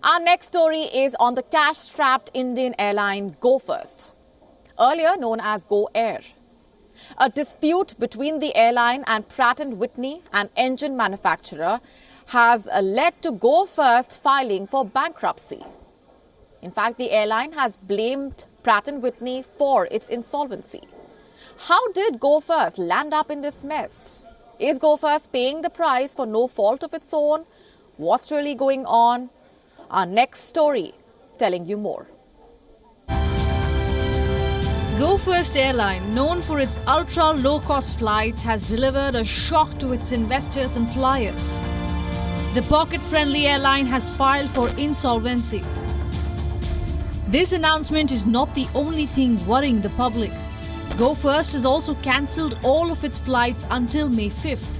Our next story is on the cash-strapped Indian airline Go First, earlier known as Go Air. A dispute between the airline and Pratt & Whitney, an engine manufacturer, has led to Go First filing for bankruptcy. In fact, the airline has blamed Pratt & Whitney for its insolvency. How did Go First land up in this mess? Is Go First paying the price for no fault of its own? What's really going on? Our next story telling you more. Go First airline, known for its ultra-low-cost flights, has delivered a shock to its investors and flyers. The pocket-friendly airline has filed for insolvency. This announcement is not the only thing worrying the public. Go First has also cancelled all of its flights until May 5th.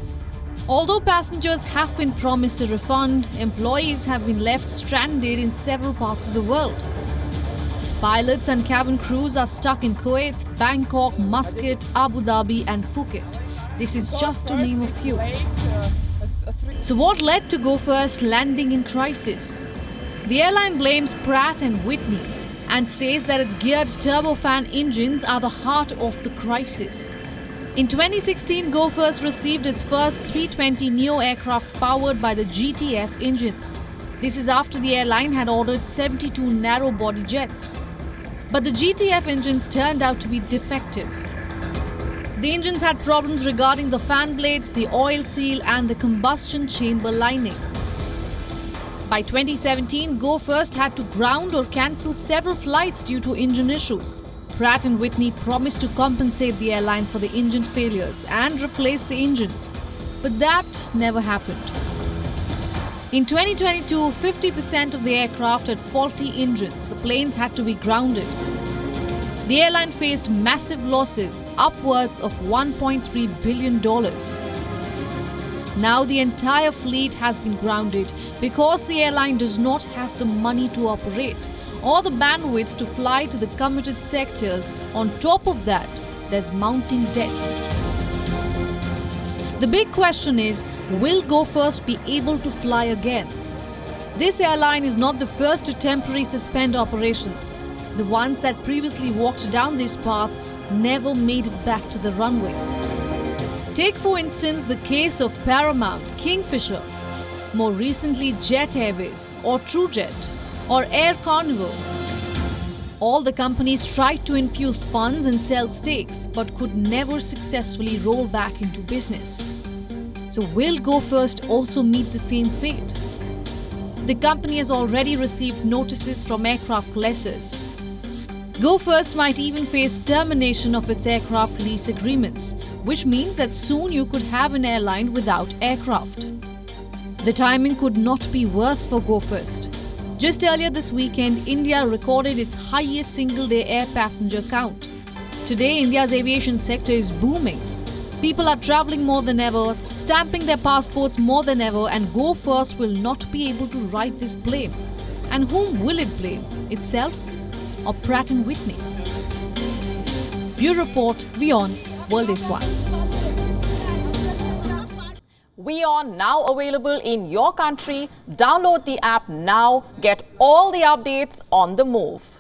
Although passengers have been promised a refund, employees have been left stranded in several parts of the world. Pilots and cabin crews are stuck in Kuwait, Bangkok, Muscat, Abu Dhabi and Phuket. This is just to name a few. So what led to Go First landing in crisis? The airline blames Pratt & Whitney and says that its geared turbofan engines are the heart of the crisis. In 2016, Go First received its first 320neo aircraft powered by the GTF engines. This is after the airline had ordered 72 narrow-body jets. But the GTF engines turned out to be defective. The engines had problems regarding the fan blades, the oil seal and the combustion chamber lining. By 2017, Go First had to ground or cancel several flights due to engine issues. Pratt & Whitney promised to compensate the airline for the engine failures and replace the engines. But that never happened. In 2022, 50% of the aircraft had faulty engines. The planes had to be grounded. The airline faced massive losses, upwards of $1.3 billion. Now the entire fleet has been grounded because the airline does not have the money to operate or the bandwidth to fly to the committed sectors. On top of that, there's mounting debt. The big question is, will Go First be able to fly again? This airline is not the first to temporarily suspend operations. The ones that previously walked down this path never made it back to the runway. Take for instance the case of Paramount, Kingfisher, more recently Jet Airways or TrueJet or Air Carnival. All the companies tried to infuse funds and sell stakes but could never successfully roll back into business. So will Go First also meet the same fate? The company has already received notices from aircraft lessors. Go First might even face termination of its aircraft lease agreements, which means that soon you could have an airline without aircraft. The timing could not be worse for Go First. Just earlier this weekend, India recorded its highest single-day air passenger count. Today, India's aviation sector is booming. People are travelling more than ever, stamping their passports more than ever, and Go First will not be able to ride this blame. And whom will it blame? Itself or Pratt & Whitney? Bureau Report, WION World is One. WION now available in your country. Download the app now. Get all the updates on the move.